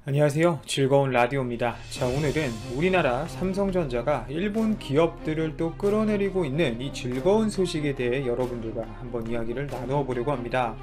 안녕하세요. 즐거운 라디오입니다. 자, 오늘은 우리나라 삼성전자가 일본 기업들을 또 끌어내리고 있는 이 즐거운 소식에 대해 여러분들과 한번 이야기를 나누어 보려고 합니다.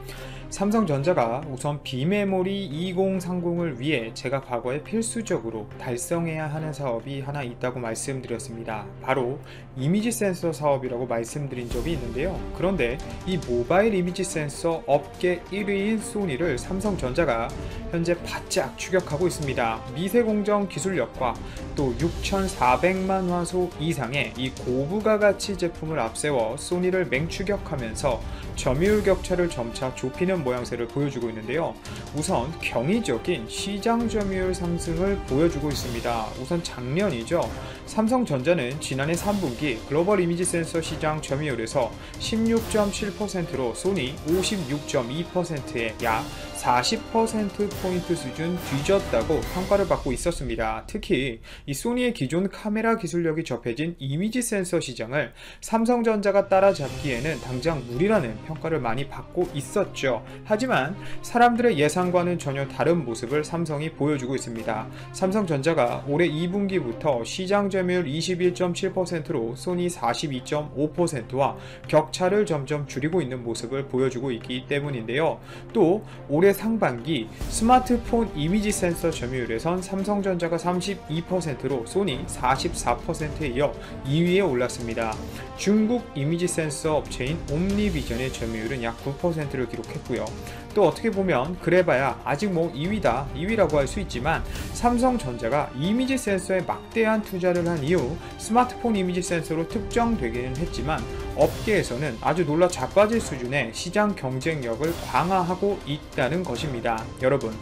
삼성전자가 우선 비메모리 2030을 위해 제가 과거에 필수적으로 달성해야 하는 사업이 하나 있다고 말씀드렸습니다. 바로 이미지 센서 사업이라고 말씀드린 적이 있는데요. 그런데 이 모바일 이미지 센서 업계 1위인 소니를 삼성전자가 현재 바짝 추격하고 있습니다. 미세공정 기술력과 또 6,400만 화소 이상의 이 고부가 가치 제품을 앞세워 소니를 맹추격하면서 점유율 격차를 점차 좁히는 모양새를 보여주고 있는데요. 우선 경이적인 시장 점유율 상승을 보여주고 있습니다. 우선 작년이죠. 삼성전자는 지난해 3분기 글로벌 이미지 센서 시장 점유율에서 16.7%로 소니 56.2%의 약 40%포인트 수준 뒤졌다고 평가를 받고 있었습니다. 특히 이 소니의 기존 카메라 기술력이 접해진 이미지 센서 시장을 삼성전자가 따라잡기에는 당장 무리라는 평가를 많이 받고 있었죠. 하지만 사람들의 예상과는 전혀 다른 모습을 삼성이 보여주고 있습니다. 삼성전자가 올해 2분기부터 시장 점유율 21.7%로 소니 42.5%와 격차를 점점 줄이고 있는 모습을 보여주고 있기 때문인데요. 또 올해 상반기 스마트폰 이미지 센서 점유율에선 삼성전자가 32%로 소니 44%에 이어 2위에 올랐습니다. 중국 이미지 센서 업체인 옴니비전의 점유율은 약 9%를 기록했고요. 또 어떻게 보면 그래봐야 아직 2위라고 할 수 있지만 삼성전자가 이미지 센서에 막대한 투자를 한 이후 스마트폰 이미지 센서로 특정되기는 했지만 업계에서는 아주 놀라 자빠질 수준의 시장 경쟁력을 강화하고 있다는 것입니다. 여러분,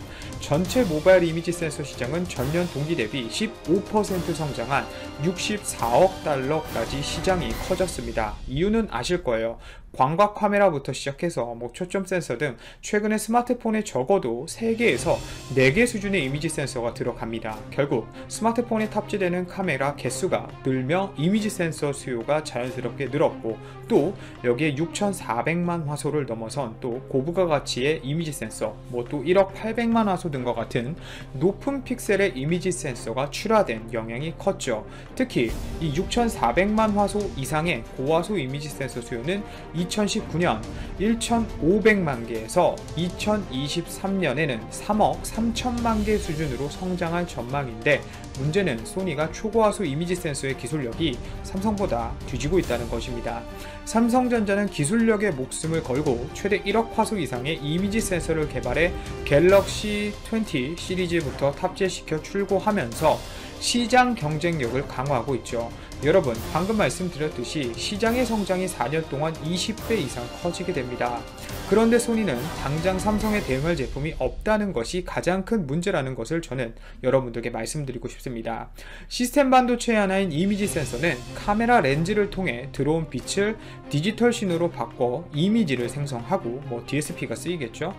전체 모바일 이미지 센서 시장은 전년 동기 대비 15% 성장한 64억 달러까지 시장이 커졌습니다. 이유는 아실 거예요. 광각 카메라부터 시작해서 초점 센서 등 최근에 스마트폰에 적어도 3개에서 4개 수준의 이미지 센서가 들어갑니다. 결국 스마트폰에 탑재되는 카메라 개수가 늘며 이미지 센서 수요가 자연스럽게 늘었고, 또 여기에 6,400만 화소를 넘어선 또 고부가 가치의 이미지 센서, 또 1억 800만 화소 등과 같은 높은 픽셀의 이미지 센서가 출하된 영향이 컸죠. 특히 이 6,400만 화소 이상의 고화소 이미지 센서 수요는 2019년 1,500만 개에서 2023년에는 3억 3천만 개 수준으로 성장할 전망인데, 문제는 소니가 초고화소 이미지 센서의 기술력이 삼성보다 뒤지고 있다는 것입니다. 삼성전자는 기술력에 목숨을 걸고 최대 1억 화소 이상의 이미지 센서를 개발해 갤럭시 20 시리즈부터 탑재시켜 출고하면서 시장 경쟁력을 강화하고 있죠. 여러분, 방금 말씀드렸듯이 시장의 성장이 4년 동안 20배 이상 커지게 됩니다. 그런데 소니는 당장 삼성에 대응할 제품이 없다는 것이 가장 큰 문제라는 것을 저는 여러분들께 말씀드리고 싶습니다. 시스템 반도체의 하나인 이미지 센서는 카메라 렌즈를 통해 들어온 빛을 디지털 신호로 바꿔 이미지를 생성하고 DSP가 쓰이겠죠.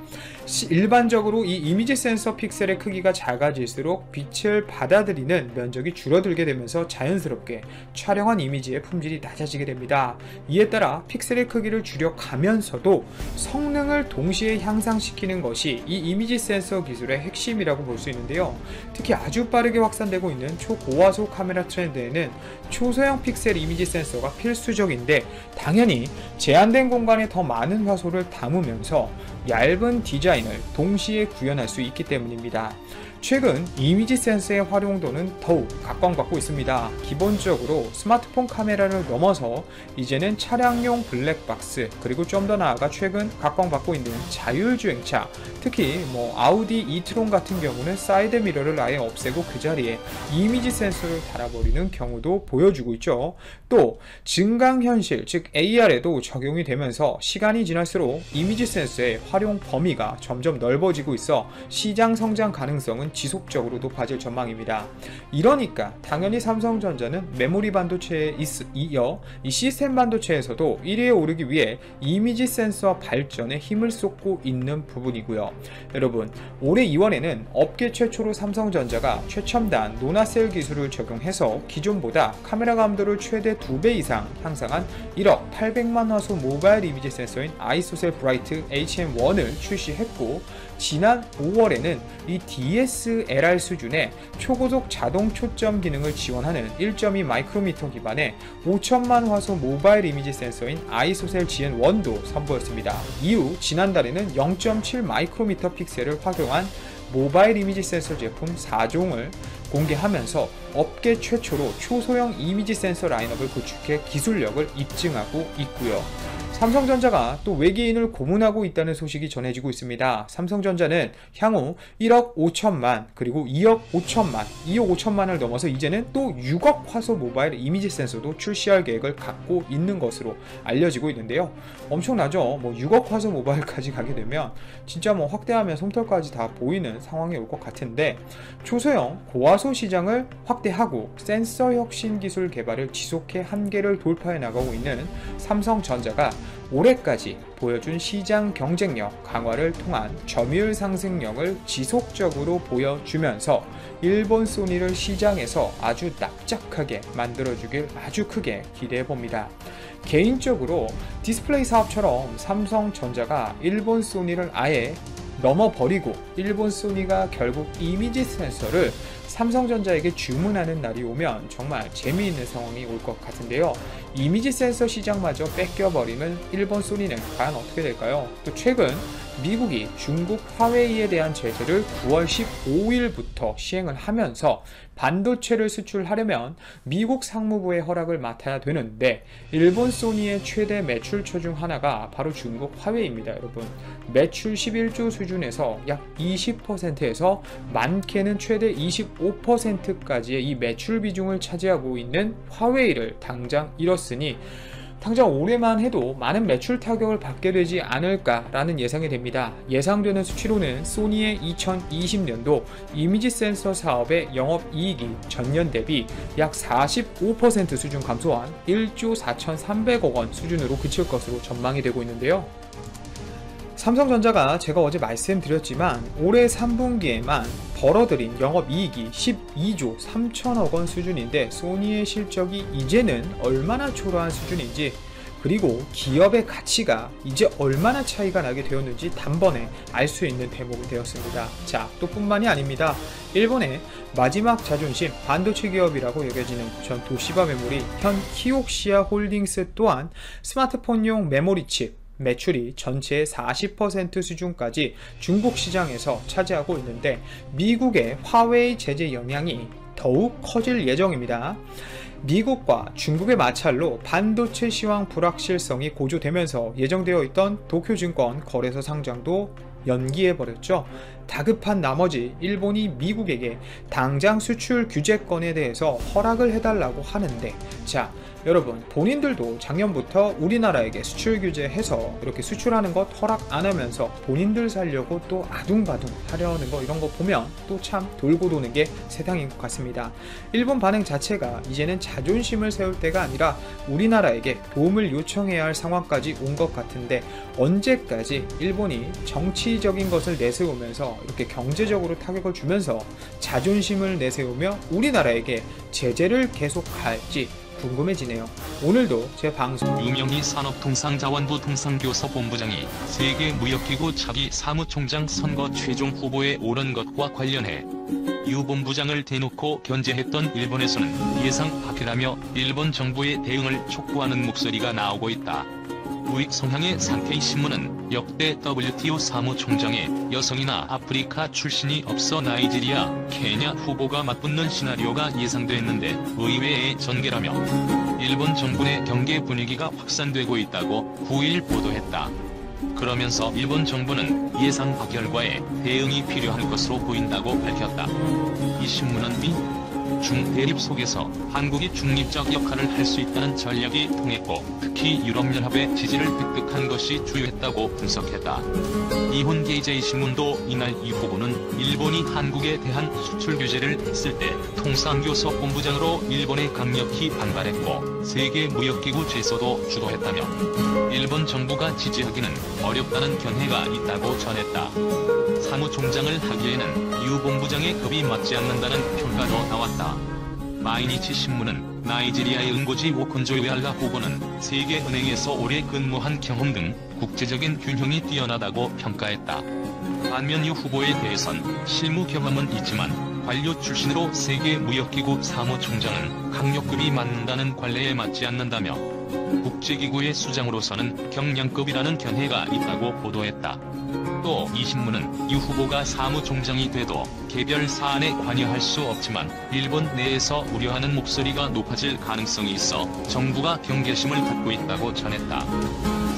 일반적으로 이 이미지 센서 픽셀의 크기가 작아질수록 빛을 받아들이는 면적이 줄어들게 되면서 자연스럽게 촬영한 이미지의 품질이 낮아지게 됩니다. 이에 따라 픽셀의 크기를 줄여가면서도 성능을 동시에 향상시키는 것이 이 이미지 센서 기술의 핵심이라고 볼 수 있는데요. 특히 아주 빠르게 확산되고 있는 초고화소 카메라 트렌드에는 초소형 픽셀 이미지 센서가 필수적인데, 당연히 제한된 공간에 더 많은 화소를 담으면서 얇은 디자인을 동시에 구현할 수 있기 때문입니다. 최근 이미지 센서의 활용도는 더욱 각광받고 있습니다. 기본적으로 스마트폰 카메라를 넘어서 이제는 차량용 블랙박스, 그리고 좀 더 나아가 최근 각광받고 있는 자율주행차, 특히 아우디 이트론 같은 경우는 사이드 미러를 아예 없애고 그 자리에 이미지 센서를 달아버리는 경우도 보여주고 있죠. 또 증강현실, 즉 AR에도 적용이 되면서 시간이 지날수록 이미지 센서의 활용 범위가 점점 넓어지고 있어 시장 성장 가능성은 지속적으로 높아질 전망입니다. 이러니까 당연히 삼성전자는 메모리 반도체에 이어 이 시스템 반도체에서도 1위에 오르기 위해 이미지 센서 발전에 힘을 쏟고 있는 부분이고요. 여러분, 올해 2월에는 업계 최초로 삼성전자가 최첨단 노나셀 기술을 적용해서 기존보다 카메라 감도를 최대 2배 이상 향상한 1억 800만 화소 모바일 이미지 센서인 아이소셀 브라이트 HM1 1을 출시했고, 지난 5월에는 이 DSLR 수준의 초고속 자동 초점 기능을 지원하는 1.2 마이크로미터 기반의 5천만 화소 모바일 이미지 센서인 아이소셀 GN1도 선보였습니다. 이후 지난달에는 0.7 마이크로미터 픽셀을 활용한 모바일 이미지 센서 제품 4종을 공개하면서 업계 최초로 초소형 이미지 센서 라인업을 구축해 기술력을 입증하고 있고요. 삼성전자가 또 외계인을 고문하고 있다는 소식이 전해지고 있습니다. 삼성전자는 향후 1억 5천만 그리고 2억 5천만을 넘어서 이제는 또 6억 화소 모바일 이미지 센서도 출시할 계획을 갖고 있는 것으로 알려지고 있는데요. 엄청나죠? 6억 화소 모바일까지 가게 되면 진짜 확대하면 솜털까지 다 보이는 상황이 올 것 같은데, 초소형 고화소 시장을 확대하고 센서 혁신 기술 개발을 지속해 한계를 돌파해 나가고 있는 삼성전자가 올해까지 보여준 시장 경쟁력 강화를 통한 점유율 상승력을 지속적으로 보여주면서 일본 소니를 시장에서 아주 납작하게 만들어주길 아주 크게 기대해봅니다. 개인적으로 디스플레이 사업처럼 삼성전자가 일본 소니를 아예 넘어버리고 일본 소니가 결국 이미지 센서를 삼성전자에게 주문하는 날이 오면 정말 재미있는 상황이 올 것 같은데요. 이미지 센서 시장마저 뺏겨버리는 일본 소니는 과연 어떻게 될까요? 또 최근 미국이 중국 화웨이에 대한 제재를 9월 15일부터 시행을 하면서 반도체를 수출하려면 미국 상무부의 허락을 맡아야 되는데, 일본 소니의 최대 매출처 중 하나가 바로 중국 화웨이입니다. 여러분, 매출 11조 수준에서 약 20%에서 많게는 최대 25%까지의 이 매출 비중을 차지하고 있는 화웨이를 당장 잃었으니 당장 올해만 해도 많은 매출 타격을 받게 되지 않을까라는 예상이 됩니다. 예상되는 수치로는 소니의 2020년도 이미지 센서 사업의 영업이익이 전년 대비 약 45% 수준 감소한 1조 4,300억 원 수준으로 그칠 것으로 전망이 되고 있는데요. 삼성전자가 제가 어제 말씀드렸지만 올해 3분기에만 벌어들인 영업이익이 12조 3천억 원 수준인데, 소니의 실적이 이제는 얼마나 초라한 수준인지, 그리고 기업의 가치가 이제 얼마나 차이가 나게 되었는지 단번에 알 수 있는 대목이 되었습니다. 자, 또 뿐만이 아닙니다. 일본의 마지막 자존심 반도체 기업이라고 여겨지는 전 도시바 메모리 현 키옥시아 홀딩스 또한 스마트폰용 메모리칩 매출이 전체의 40% 수준까지 중국 시장에서 차지하고 있는데, 미국의 화웨이 제재 영향이 더욱 커질 예정입니다. 미국과 중국의 마찰로 반도체 시황 불확실성이 고조되면서 예정되어 있던 도쿄증권 거래소 상장도 연기해버렸죠. 다급한 나머지 일본이 미국에게 당장 수출 규제권에 대해서 허락을 해달라고 하는데, 자, 여러분, 본인들도 작년부터 우리나라에게 수출 규제해서 이렇게 수출하는 것 허락 안 하면서 본인들 살려고 또 아둥바둥 하려는 거, 이런 거 보면 또 참 돌고 도는 게 세상인 것 같습니다. 일본 반응 자체가 이제는 자존심을 세울 때가 아니라 우리나라에게 도움을 요청해야 할 상황까지 온 것 같은데, 언제까지 일본이 정치적인 것을 내세우면서 이렇게 경제적으로 타격을 주면서 자존심을 내세우며 우리나라에게 제재를 계속할지 궁금해지네요. 오늘도 제 방송 유명희 산업통상자원부 통상교섭본부장이 세계무역기구 차기 사무총장 선거 최종 후보에 오른 것과 관련해 유 본부장을 대놓고 견제했던 일본에서는 예상 밖이라며 일본 정부의 대응을 촉구하는 목소리가 나오고 있다. 우익 성향의 산케이신문은 역대 WTO 사무총장에 여성이나 아프리카 출신이 없어 나이지리아, 케냐 후보가 맞붙는 시나리오가 예상됐는데 의외의 전개라며 일본 정부의 경계 분위기가 확산되고 있다고 9일 보도했다. 그러면서 일본 정부는 예상 밖 결과에 대응이 필요한 것으로 보인다고 밝혔다. 이 신문은 미, 중 대립 속에서 한국이 중립적 역할을 할 수 있다는 전략이 통했고, 특히 유럽연합의 지지를 획득한 것이 주요했다고 분석했다. 이혼계제신문도 이날 이 후보는 일본이 한국에 대한 수출 규제를 했을 때 통상교섭본부장으로 일본에 강력히 반발했고, 세계무역기구 제소도 주도했다며 일본 정부가 지지하기는 어렵다는 견해가 있다고 전했다. 사무총장을 하기에는 유 본부장의 급이 맞지 않는다는 평가도 나왔다. 마이니치 신문은 나이지리아의 응고지 오콘조-이웨알라 후보는 세계은행에서 오래 근무한 경험 등 국제적인 균형이 뛰어나다고 평가했다. 반면 유 후보에 대해선 실무 경험은 있지만 관료 출신으로 세계무역기구 사무총장은 강력급이 맞는다는 관례에 맞지 않는다며 국제기구의 수장으로서는 경량급이라는 견해가 있다고 보도했다. 또 이 신문은 유 후보가 사무총장이 돼도 개별 사안에 관여할 수 없지만 일본 내에서 우려하는 목소리가 높아질 가능성이 있어 정부가 경계심을 갖고 있다고 전했다.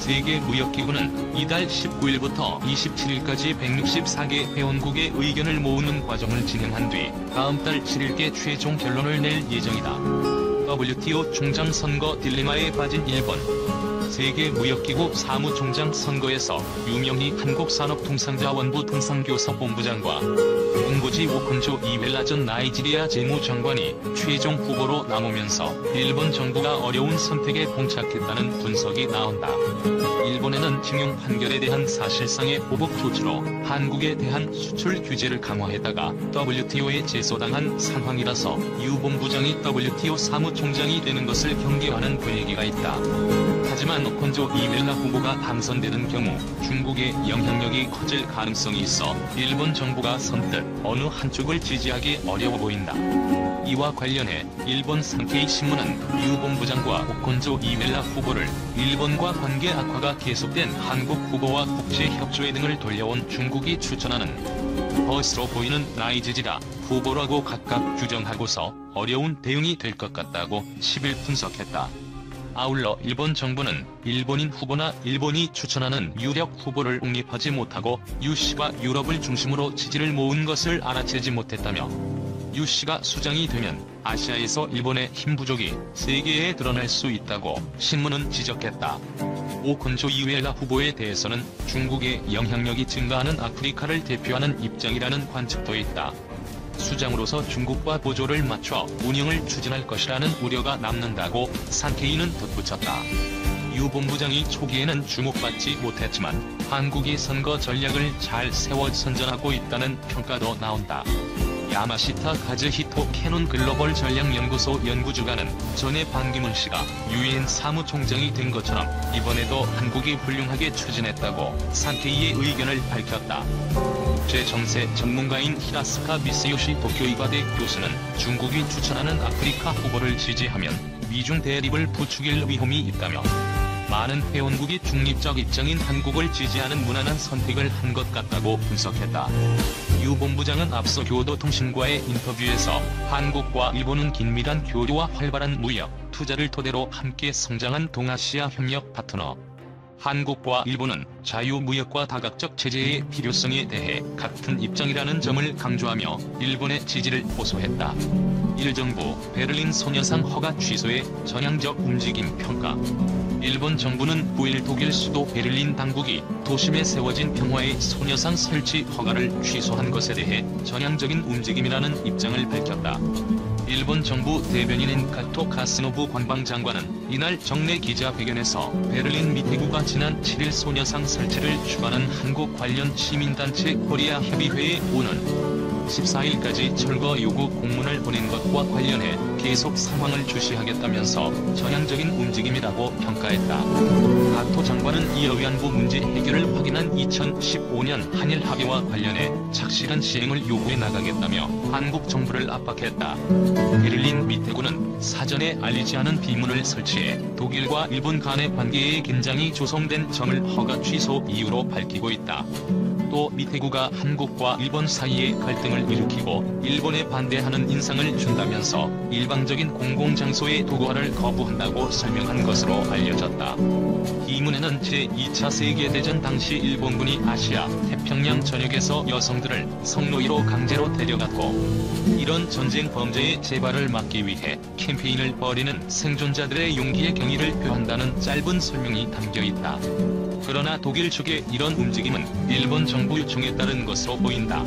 세계무역기구는 이달 19일부터 27일까지 164개 회원국의 의견을 모으는 과정을 진행한 뒤 다음 달 7일께 최종 결론을 낼 예정이다. WTO 총장 선거 딜레마에 빠진 일본. 세계무역기구 사무총장 선거에서 유명희 한국산업통상자원부 통상교섭본부장과 응고지 오콘조-이웨알라 전 나이지리아 재무장관이 최종 후보로 남으면서 일본 정부가 어려운 선택에 봉착했다는 분석이 나온다. 일본에는 징용 판결에 대한 사실상의 보복 조치로 한국에 대한 수출 규제를 강화했다가 WTO에 제소당한 상황이라서 유 본부장이 WTO 사무총장이 되는 것을 경계하는 분위기가 있다. 하지만 오콘조-이웨알라 후보가 당선되는 경우 중국의 영향력이 커질 가능성이 있어 일본 정부가 선뜻 어느 한쪽을 지지하기 어려워 보인다. 이와 관련해 일본 산케이 신문은 유 본부장과 오콘조-이웨알라 후보를 일본과 관계 악화가 계속된 한국 후보와 국제협조회 등을 돌려온 중국이 추천하는 버스로 보이는 나이지리아 후보라고 각각 규정하고서 어려운 대응이 될 것 같다고 10일 분석했다. 아울러 일본 정부는 일본인 후보나 일본이 추천하는 유력 후보를 옹립하지 못하고 유 씨가 유럽을 중심으로 지지를 모은 것을 알아채지 못했다며 유 씨가 수장이 되면 아시아에서 일본의 힘 부족이 세계에 드러날 수 있다고 신문은 지적했다. 오콘조-이웨알라 후보에 대해서는 중국의 영향력이 증가하는 아프리카를 대표하는 입장이라는 관측도 있다. 수장으로서 중국과 보조를 맞춰 운영을 추진할 것이라는 우려가 남는다고 산케이는 덧붙였다. 유 본부장이 초기에는 주목받지 못했지만 한국이 선거 전략을 잘 세워 선전하고 있다는 평가도 나온다. 야마시타 가즈히토 캐논 글로벌 전략연구소 연구주간은 전에 반기문 씨가 유엔 사무총장이 된 것처럼 이번에도 한국이 훌륭하게 추진했다고 산케이의 의견을 밝혔다. 국제정세 전문가인 히라스카 미스요시 도쿄이과대 교수는 중국이 추천하는 아프리카 후보를 지지하면 미중 대립을 부추길 위험이 있다며 많은 회원국이 중립적 입장인 한국을 지지하는 무난한 선택을 한 것 같다고 분석했다. 유 본부장은 앞서 교도통신과의 인터뷰에서 한국과 일본은 긴밀한 교류와 활발한 무역, 투자를 토대로 함께 성장한 동아시아 협력 파트너. 한국과 일본은 자유무역과 다각적 제재의 필요성에 대해 같은 입장이라는 점을 강조하며 일본의 지지를 호소했다. 일 정부 베를린 소녀상 허가 취소의 전향적 움직임 평가. 일본 정부는 9일 독일 수도 베를린 당국이 도심에 세워진 평화의 소녀상 설치 허가를 취소한 것에 대해 전향적인 움직임이라는 입장을 밝혔다. 일본 정부 대변인인 카토 카스노부 관방장관은 이날 정례 기자회견에서 베를린 미테구가 지난 7일 소녀상 설치를 주관한 한국 관련 시민단체 코리아 협의회에 오는 14일까지 철거 요구 공문을 보낸 것과 관련해 계속 상황을 주시하겠다면서 전향적인 움직임이라고 평가했다. 카토 장관은 이어 위안부 문제 해결을 확인한 2015년 한일 합의와 관련해 착실한 시행을 요구해 나가겠다며 한국 정부를 압박했다. 베를린 미테구는 사전에 알리지 않은 비문을 설치해 독일과 일본 간의 관계에 긴장이 조성된 점을 허가 취소 이유로 밝히고 있다. 또 미테구가 한국과 일본 사이에 갈등을 일으키고 일본에 반대하는 인상을 준다면서 일방적인 공공장소의 도구화를 거부한다고 설명한 것으로 알려졌다. 이 문에는 제2차 세계대전 당시 일본군이 아시아, 태평양 전역에서 여성들을 성노예로 강제로 데려갔고 이런 전쟁 범죄의 재발을 막기 위해 캠페인을 벌이는 생존자들의 용기의 경의를 표한다는 짧은 설명이 담겨있다. 그러나 독일 측의 이런 움직임은 일본 정부 요청에 따른 것으로 보인다.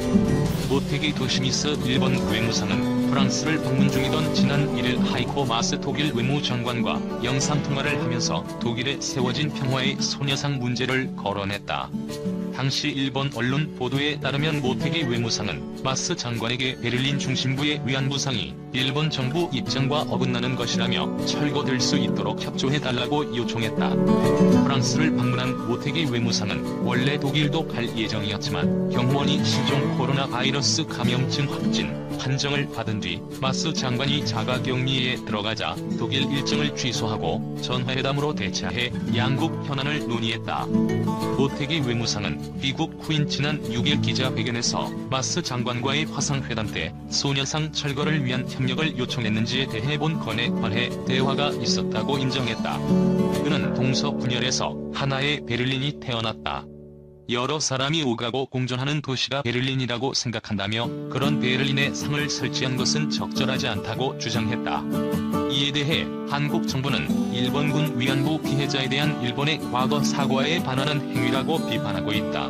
모테기 도시미스 일본 외무상은 프랑스를 방문 중이던 지난 1일 하이코 마스 독일 외무장관과 영상통화를 하면서 독일에 세워진 평화의 소녀상 문제를 거론했다. 당시 일본 언론 보도에 따르면 모테기 외무상은 마스 장관에게 베를린 중심부의 위안부상이 일본 정부 입장과 어긋나는 것이라며 철거될 수 있도록 협조해달라고 요청했다. 프랑스를 방문한 모테기 외무상은 원래 독일도 갈 예정이었지만 경호원이 신종 코로나 바이러스 감염증 확진 판정을 받은 뒤 마스 장관이 자가격리에 들어가자 독일 일정을 취소하고 전화회담으로 대체해 양국 현안을 논의했다. 모테기 외무상은 미국 후인 지난 6일 기자회견에서 마스 장관과의 화상회담 때 소녀상 철거를 위한 협력을 요청했는지에 대해 본 건에 관해 대화가 있었다고 인정했다. 그는 동서분열에서 하나의 베를린이 태어났다. 여러 사람이 오가고 공존하는 도시가 베를린이라고 생각한다며 그런 베를린에 상을 설치한 것은 적절하지 않다고 주장했다. 이에 대해 한국 정부는 일본군 위안부 피해자에 대한 일본의 과거 사과에 반하는 행위라고 비판하고 있다.